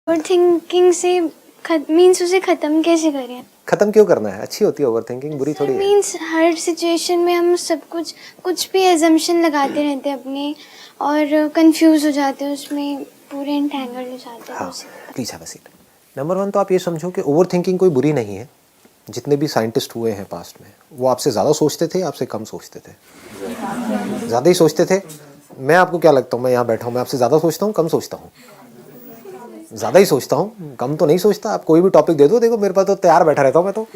Over thinking से means उसे ख़त्म कैसे करें? खत्म क्यों करना है? अच्छी होती है ओवर थिंकिंग, बुरी थोड़ी है। मीन्स हर सिचुएशन में हम सब कुछ भी एजम्पशन लगाते रहते हैं अपने और कंफ्यूज हो जाते हैं, उसमें पूरे एंटेंगल हो जाते हैं। हाँ, please have a seat. Number 1 तो आप ये समझो कि ओवर थिंकिंग कोई बुरी नहीं है। जितने भी साइंटिस्ट हुए हैं पास्ट में, वो आपसे ज़्यादा सोचते थे, आपसे कम सोचते थे? ज़्यादा ही सोचते थे। मैं आपको क्या लगता हूँ, मैं यहाँ बैठा हूँ, मैं आपसे ज़्यादा सोचता हूँ, कम सोचता हूँ? ज़्यादा ही सोचता हूँ, कम तो नहीं सोचता। आप कोई भी टॉपिक दे दो, देखो मेरे पास तो तैयार बैठा रहता हूँ मैं तो।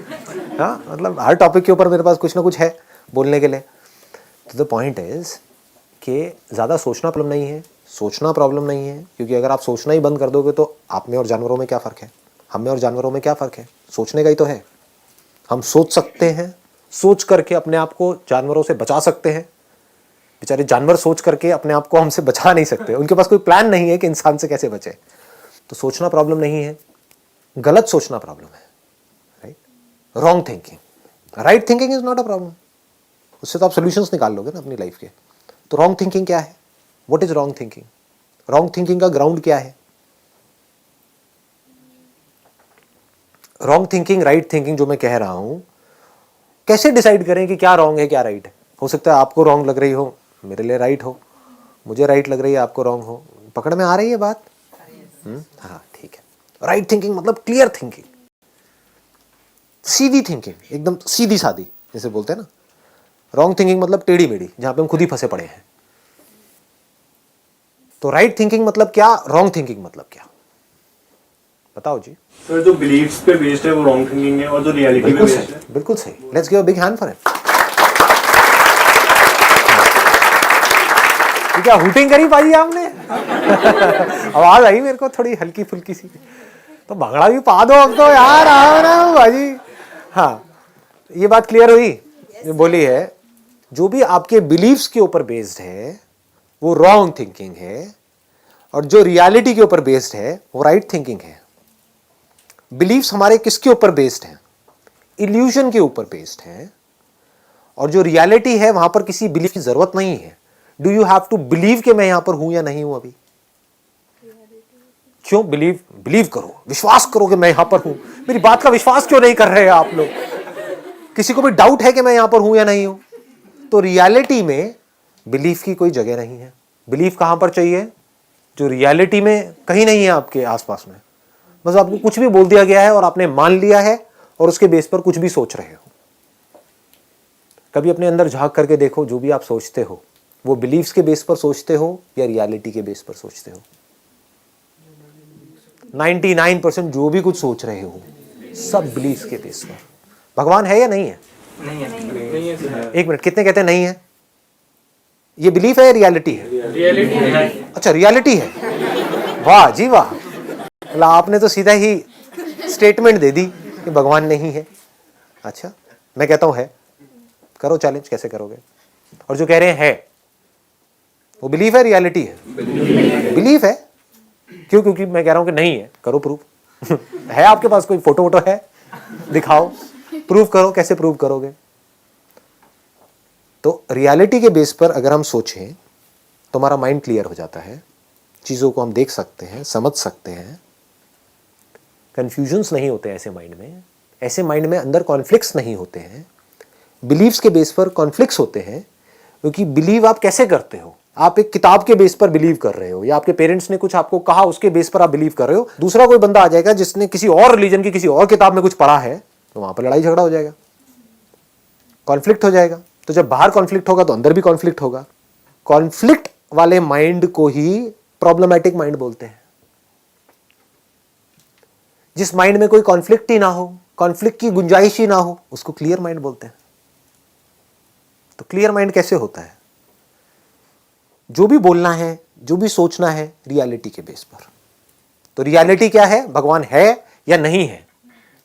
हाँ, मतलब हर टॉपिक के ऊपर मेरे पास कुछ ना कुछ है बोलने के लिए। तो द पॉइंट इज़ कि ज़्यादा सोचना प्रॉब्लम नहीं है, सोचना प्रॉब्लम नहीं है, क्योंकि अगर आप सोचना ही बंद कर दोगे तो आप में और जानवरों में क्या फ़र्क है? हम में और जानवरों में क्या फ़र्क है? सोचने का ही तो है। हम सोच सकते हैं, सोच करके अपने आप को जानवरों से बचा सकते हैं। बेचारे जानवर सोच करके अपने आप को हमसे बचा नहीं सकते, उनके पास कोई प्लान नहीं है कि इंसान से कैसे बचे। तो सोचना प्रॉब्लम नहीं है, गलत सोचना प्रॉब्लम है, right? Wrong thinking. Right thinking is not a problem, उससे तो आप सोल्यूशंस निकाल लोगे ना अपनी लाइफ के। तो रॉन्ग थिंकिंग क्या है? What is wrong thinking? Wrong thinking का ग्राउंड क्या है? रॉन्ग थिंकिंग, राइट थिंकिंग जो मैं कह रहा हूं, कैसे डिसाइड करें कि क्या रॉन्ग है क्या राइट है? हो सकता है आपको रॉन्ग लग रही हो, मेरे लिए राइट हो, मुझे राइट लग रही है, आपको रॉन्ग हो। पकड़ में आ रही है बात? हाँ, ठीक है। राइट थिंकिंग मतलब क्लियर थिंकिंग, सीधी थिंकिंग, एकदम सीधी सादी जैसे बोलते हैं ना। रॉन्ग थिंकिंग मतलब टेढ़ी मेढ़ी, जहां पे हम खुद ही फंसे पड़े हैं। तो राइट थिंकिंग मतलब क्या, रॉन्ग थिंकिंग मतलब क्या? बताओ जी। सर, जो बिलीफ्स पे बेस्ड है वो रॉन्ग थिंकिंग है, और जो रियलिटी पे बिल्कुल बेस्ड सही, है। बिल्कुल सही। Let's give a big hand for him. क्या हुटिंग करी पाई आपने? आवाज आई मेरे को थोड़ी हल्की फुल्की सी। तो भंगड़ा भी पा दो अब तो यार, आओ ना भाजी। हाँ, ये बात क्लियर हुई? ये बोली है, जो भी आपके बिलीव्स के ऊपर बेस्ड है वो रॉन्ग थिंकिंग है, और जो रियलिटी के ऊपर बेस्ड है वो राइट थिंकिंग है। बिलीव्स हमारे किसके ऊपर बेस्ड है? इल्यूजन के ऊपर बेस्ड है। और जो रियलिटी है वहां पर किसी बिलीफ की जरूरत नहीं है। Do you have to believe कि मैं यहां पर हूं या नहीं हूं अभी? क्यों बिलीव? बिलीव करो, विश्वास करो कि मैं यहां पर हूं। मेरी बात का विश्वास क्यों नहीं कर रहे हैं आप लोग? किसी को भी डाउट है कि मैं यहां पर हूं या नहीं हूं? तो रियलिटी में बिलीफ की कोई जगह नहीं है। बिलीफ कहां पर चाहिए? जो रियलिटी में कहीं नहीं है आपके आसपास में। बस आपको कुछ भी बोल दिया गया है और आपने मान लिया है और उसके बेस पर कुछ भी सोच रहे हो। कभी अपने अंदर झांक करके देखो, जो भी आप सोचते हो वो बिलीफ्स के बेस पर सोचते हो या रियलिटी के बेस पर सोचते हो? 99% जो भी कुछ सोच रहे हो सब बिलीफ्स के बेस पर। भगवान है या नहीं है? नहीं है सर। एक मिनट, कितने कहते हैं नहीं है? ये बिलीफ है या रियलिटी है? रियलिटी है। अच्छा, रियलिटी है। वाह जी वाह, मतलब आपने तो सीधा ही स्टेटमेंट दे दी कि भगवान नहीं है। अच्छा, मैं कहता हूं है। करो चैलेंज, कैसे करोगे? और जो कह रहे हैं है, वो बिलीफ है रियलिटी है? बिलीफ है। क्यों? क्योंकि मैं कह रहा हूं कि नहीं है। करो प्रूफ। है आपके पास कोई फोटो वोटो है? दिखाओ, प्रूफ करो। कैसे प्रूफ करोगे? तो रियलिटी के बेस पर अगर हम सोचें तो हमारा माइंड क्लियर हो जाता है, चीजों को हम देख सकते हैं, समझ सकते हैं, कंफ्यूजन्स नहीं होते ऐसे माइंड में। ऐसे माइंड में अंदर कॉन्फ्लिक्ट्स नहीं होते हैं। बिलीव्स के बेस पर कॉन्फ्लिक्ट्स होते हैं, क्योंकि बिलीव आप कैसे करते हो? आप एक किताब के बेस पर बिलीव कर रहे हो, या आपके पेरेंट्स ने कुछ आपको कहा उसके बेस पर आप बिलीव कर रहे हो। दूसरा कोई बंदा आ जाएगा जिसने किसी और रिलीजन की किसी और किताब में कुछ पढ़ा है, तो वहां पर लड़ाई झगड़ा हो जाएगा, कॉन्फ्लिक्ट हो जाएगा। तो जब बाहर कॉन्फ्लिक्ट होगा तो अंदर भी कॉन्फ्लिक्ट होगा। कॉन्फ्लिक्ट वाले माइंड को ही प्रॉब्लमैटिक माइंड बोलते हैं। जिस माइंड में कोई कॉन्फ्लिक्ट ही ना हो, कॉन्फ्लिक्ट की गुंजाइश ही ना हो, उसको क्लियर माइंड बोलते हैं। तो क्लियर माइंड कैसे होता है? जो भी बोलना है, जो भी सोचना है, रियलिटी के बेस पर। तो रियलिटी क्या है? भगवान है या नहीं है?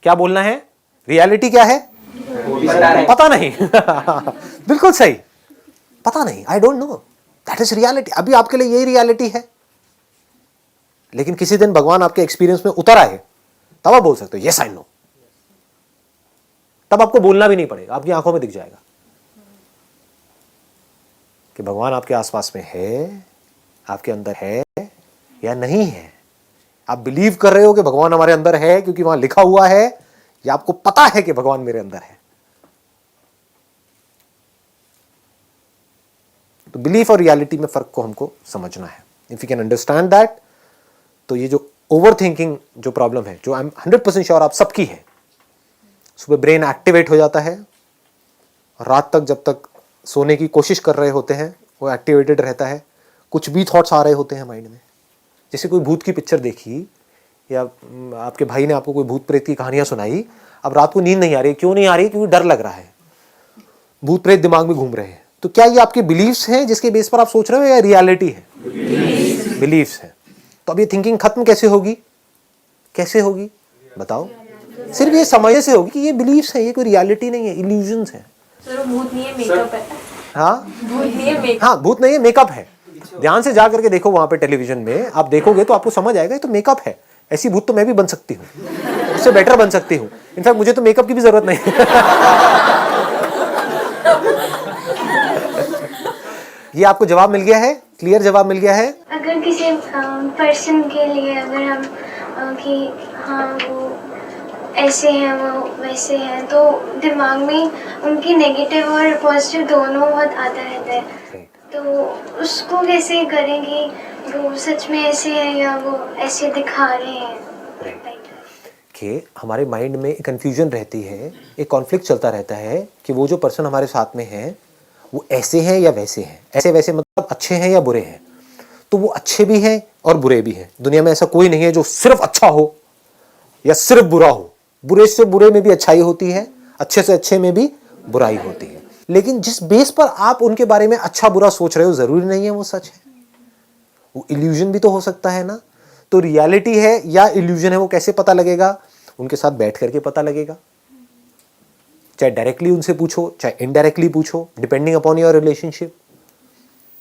क्या बोलना है? रियलिटी क्या है? पता नहीं। बिल्कुल सही, पता नहीं, I don't know, that is reality. अभी आपके लिए यही रियलिटी है। लेकिन किसी दिन भगवान आपके एक्सपीरियंस में उतर आए, तब आप बोल सकते हो यस आई नो। तब आपको बोलना भी नहीं पड़ेगा, आपकी आंखों में दिख जाएगा कि भगवान आपके आसपास में है, आपके अंदर है या नहीं है। आप बिलीव कर रहे हो कि भगवान हमारे अंदर है क्योंकि वहां लिखा हुआ है, या आपको पता है कि भगवान मेरे अंदर है? तो बिलीफ और रियलिटी में फर्क को हमको समझना है। If you can understand that, तो ये जो ओवर थिंकिंग जो प्रॉब्लम है, जो आई एम 100% श्योर आप सबकी है, सुबह ब्रेन एक्टिवेट हो जाता है, रात तक जब तक सोने की कोशिश कर रहे होते हैं वो एक्टिवेटेड रहता है, कुछ भी थॉट्स आ रहे होते हैं माइंड में। जैसे कोई भूत की पिक्चर देखी, या आपके भाई ने आपको कोई भूत प्रेत की कहानियां सुनाई, अब रात को नींद नहीं आ रही। क्यों नहीं आ रही? क्योंकि डर लग रहा है, भूत प्रेत दिमाग में घूम रहे हैं। तो क्या ये आपके बिलीफ्स हैं जिसके बेस पर आप सोच रहे हो, या रियलिटी है? बिलीफ्स है। तो अब ये थिंकिंग खत्म कैसे होगी? कैसे होगी बताओ? सिर्फ ये समझने से होगी कि ये बिलीफ्स है, ये कोई रियलिटी नहीं है, इल्यूजन्स है। सर भूत नहीं है, मेकअप है। हाँ, भूत नहीं है, मेकअप। हाँ, भूत नहीं है, मेकअप है। ध्यान से जा करके देखो वहां पे टेलीविजन में, आप देखोगे तो आपको समझ आएगा ये तो मेकअप है। ऐसी भूत तो मैं भी बन सकती हूँ, उससे बेटर बन सकती हूँ। इनफैक्ट मुझे तो मेकअप की भी जरूरत नहीं। ये आपको जवाब मिल गया है, क्लियर जवाब मिल गया है। अगर किसी पर्सन के लिए अगर हम कि हाँ वो ऐसे हैं वो वैसे हैं, तो दिमाग में उनकी नेगेटिव और पॉजिटिव दोनों बहुत आता रहता है। तो उसको कैसे करें कि वो सच में ऐसे हैं या वो ऐसे दिखा रहे हैं? कि हमारे माइंड में एक कन्फ्यूजन रहती है, एक कॉन्फ्लिक्ट चलता रहता है कि वो जो पर्सन हमारे साथ में है वो ऐसे हैं या वैसे हैं। ऐसे वैसे मतलब अच्छे हैं या बुरे हैं। तो वो अच्छे भी हैं और बुरे भी हैं। दुनिया में ऐसा कोई नहीं है जो सिर्फ अच्छा हो या सिर्फ बुरा हो। बुरे से बुरे में भी अच्छाई होती है, अच्छे से अच्छे में भी बुराई होती है। लेकिन जिस बेस पर आप उनके बारे में अच्छा बुरा सोच रहे हो, जरूरी नहीं है वो सच है। वो इल्यूजन भी तो हो सकता है ना। तो रियलिटी है या इल्यूजन है वो कैसे पता लगेगा? उनके साथ बैठ करके पता लगेगा। चाहे डायरेक्टली उनसे पूछो, चाहे इनडायरेक्टली पूछो, डिपेंडिंग अपॉन योर रिलेशनशिप।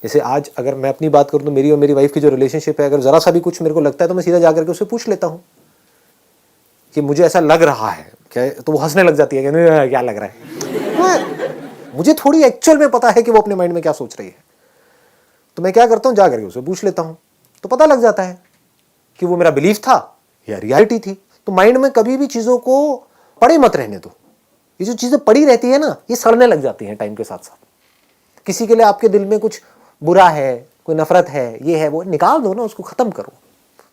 जैसे आज अगर मैं अपनी बात करूं तो मेरी और मेरी वाइफ की जो रिलेशनशिप है, अगर जरा सा भी कुछ मेरे को लगता है तो मैं सीधा जाकर के उससे पूछ लेता हूं कि मुझे ऐसा लग रहा है क्या। तो वो हंसने लग जाती है कि नहीं क्या लग रहा है। मुझे थोड़ी एक्चुअल में पता है कि वो अपने माइंड में क्या सोच रही है। तो मैं क्या करता हूं, जा करके उससे पूछ लेता हूं, तो पता लग जाता है कि वो मेरा बिलीफ था या रियलिटी थी। तो माइंड में कभी भी चीजों को पड़े मत रहने दो। ये जो चीजें पड़ी रहती है ना, ये सड़ने लग जाती हैं टाइम के साथ साथ। किसी के लिए आपके दिल में कुछ बुरा है, कोई नफरत है, ये है वो, निकाल दो ना, उसको खत्म करो।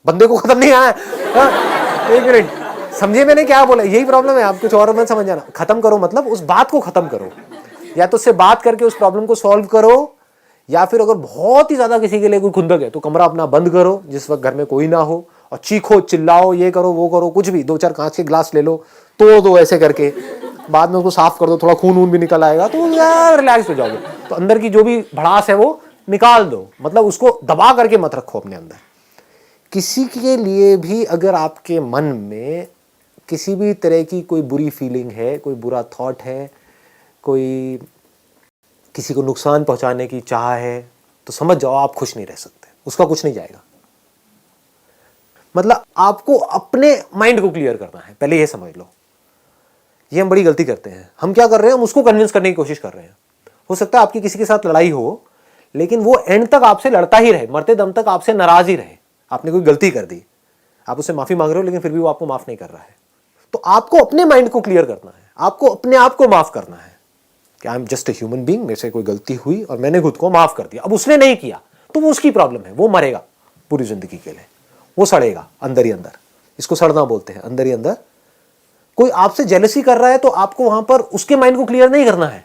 बंदे को खत्म नहीं आया। एक मिनट, समझिए मैंने क्या बोला? यही प्रॉब्लम है, आप कुछ और मत समझ जाना। खत्म करो मतलब उस बात को खत्म करो, या तो उससे बात करके उस प्रॉब्लम को सॉल्व करो, या फिर अगर बहुत ही ज्यादा किसी के लिए कोई खुंदक है तो कमरा अपना बंद करो जिस वक्त घर में कोई ना हो, और चीखो चिल्लाओ, ये करो वो करो, कुछ भी, 2-4 कांच के ग्लास ले लो, तोड़ दो ऐसे करके, बाद में उसको साफ कर दो, थोड़ा खून वून भी निकल आएगा तो यार रिलैक्स हो जाओगे। तो अंदर की जो भी भड़ास है वो निकाल दो, मतलब उसको दबा करके मत रखो अपने अंदर। किसी के लिए भी अगर आपके मन में किसी भी तरह की कोई बुरी फीलिंग है, कोई बुरा थॉट है, कोई किसी को नुकसान पहुंचाने की चाह है, तो समझ जाओ आप खुश नहीं रह सकते, उसका कुछ नहीं जाएगा। मतलब आपको अपने माइंड को क्लियर करना है, पहले ये समझ लो। ये हम बड़ी गलती करते हैं। हम क्या कर रहे हैं, हम उसको कन्विंस करने की कोशिश कर रहे हैं। हो सकता है आपकी किसी के साथ लड़ाई हो, लेकिन वो एंड तक आपसे लड़ता ही रहे, मरते दम तक आपसे नाराज ही रहे। आपने कोई गलती कर दी, आप उससे माफी मांग रहे हो, लेकिन फिर भी वो आपको माफ नहीं कर रहा है। तो आपको अपने माइंड को क्लियर करना है, आपको अपने आप को माफ करना है कि I am just a human being, मेरे से कोई गलती हुई और मैंने खुद को माफ कर दिया। अब उसने नहीं किया तो वो उसकी प्रॉब्लम है, वो मरेगा पूरी जिंदगी के लिए, वो सड़ेगा अंदर ही अंदर। इसको सड़ना बोलते हैं, अंदर ही अंदर। कोई आपसे जेलसी कर रहा है तो आपको वहां पर उसके माइंड को क्लियर नहीं करना है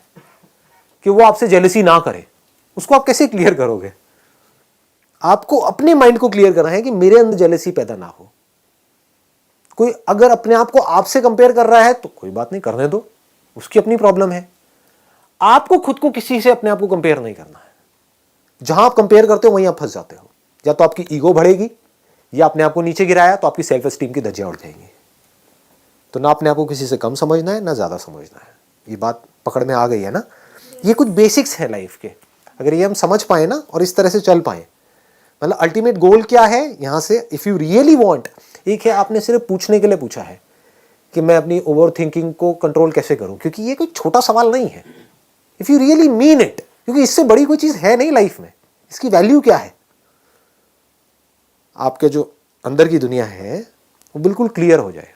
कि वो आपसे जेलसी ना करे। उसको आप कैसे क्लियर करोगे? आपको अपने माइंड को क्लियर करना है कि मेरे अंदर जेलसी पैदा ना हो। कोई अगर अपने आप को आपसे कंपेयर कर रहा है तो कोई बात नहीं, करने दो, उसकी अपनी प्रॉब्लम है। आपको खुद को किसी से अपने आप को कंपेयर नहीं करना है। जहां आप कंपेयर करते हो वहीं आप फंस जाते हो। या तो आपकी ईगो बढ़ेगी, या अपने आप को नीचे गिराया तो आपकी सेल्फ एस्टीम की धज्जियां उड़ जाएंगी। तो ना अपने आप को किसी से कम समझना है, ना ज्यादा समझना है। ये बात पकड़ में आ गई है ना? ये कुछ बेसिक्स है लाइफ के। अगर ये हम समझ पाए ना और इस तरह से चल पाए, मतलब अल्टीमेट गोल क्या है यहां से, इफ यू रियली वांट, एक है आपने सिर्फ पूछने के लिए पूछा है कि मैं अपनी ओवर थिंकिंग को कंट्रोल कैसे करूं, क्योंकि ये कोई छोटा सवाल नहीं है। If you really mean it, क्योंकि इससे बड़ी कोई चीज है नहीं लाइफ में। इसकी वैल्यू क्या है? आपके जो अंदर की दुनिया है वो बिल्कुल क्लियर हो जाए।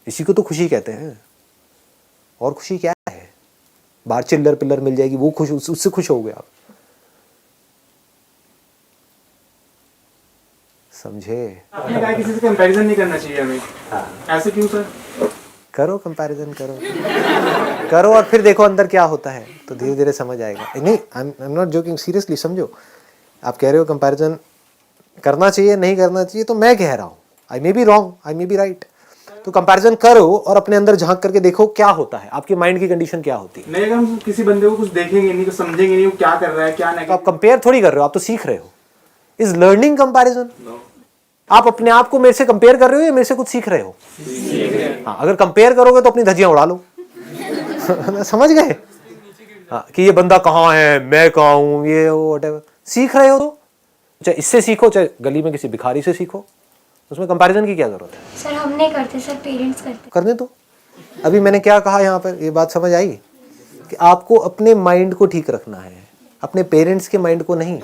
इसी को तो खुशी कहते हैं। और खुशी क्या है? बाहर चिल्लर पिल्लर मिल जाएगी वो खुश, उससे खुश हो गए आप। समझे? आपने कहा किसी से कंपैरिजन नहीं करना चाहिए हमें। ऐसे क्यों सर? करो कंपैरिजन करो और फिर देखो अंदर क्या होता है, तो धीरे धीरे समझ आएगा। नहीं, I am not joking, seriously समझो। आप कह रहे हो कंपैरिजन करना चाहिए नहीं करना चाहिए, तो मैं कह रहा हूँ I may be wrong, I may be right. तो कंपैरिजन करो और अपने अंदर झांक करके देखो क्या होता है, आपके माइंड की कंडीशन क्या होती है। नहीं, अगर हम किसी बंदे को कुछ देखेंगे नहीं तो समझेंगे नहीं वो क्या कर रहा है क्या नहीं। तो आप कंपेयर थोड़ी कर रहे हो, आप तो सीख रहे हो। Is learning comparison? आप अपने आप को मेरे से कंपेयर कर रहे हो या मेरे से कुछ सीख रहे हो? हाँ, अगर कंपेयर करोगे तो अपनी धज्जियां उड़ा लो। समझ गए? हाँ, कि ये बंदा कहाँ है, मैं कहाँ हूँ, ये वो व्हाटएवर। सीख रहे हो तो चाहे इससे सीखो चाहे गली में किसी भिखारी से सीखो, उसमें कंपैरिजन की क्या जरूरत है? सर हम नहीं करते सर, पेरेंट्स करते। करने दो। अभी मैंने क्या कहा यहाँ पर, ये बात समझ आई कि आपको अपने माइंड को ठीक रखना है, अपने पेरेंट्स के माइंड को नहीं।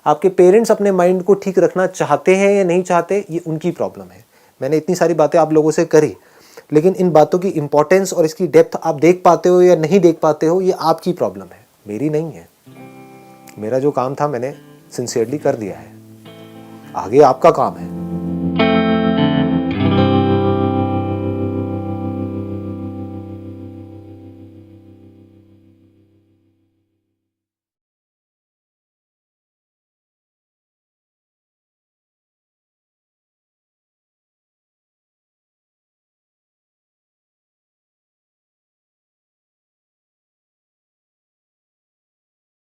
आपके पेरेंट्स अपने माइंड को ठीक रखना चाहते हैं या नहीं चाहते, ये उनकी प्रॉब्लम है। मैंने इतनी सारी बातें आप लोगों से करी, लेकिन इन बातों की इंपॉर्टेंस और इसकी डेप्थ आप देख पाते हो या नहीं देख पाते हो, ये आपकी प्रॉब्लम है, मेरी नहीं है। मेरा जो काम था मैंने सिंसियरली कर दिया है, आगे आपका काम है।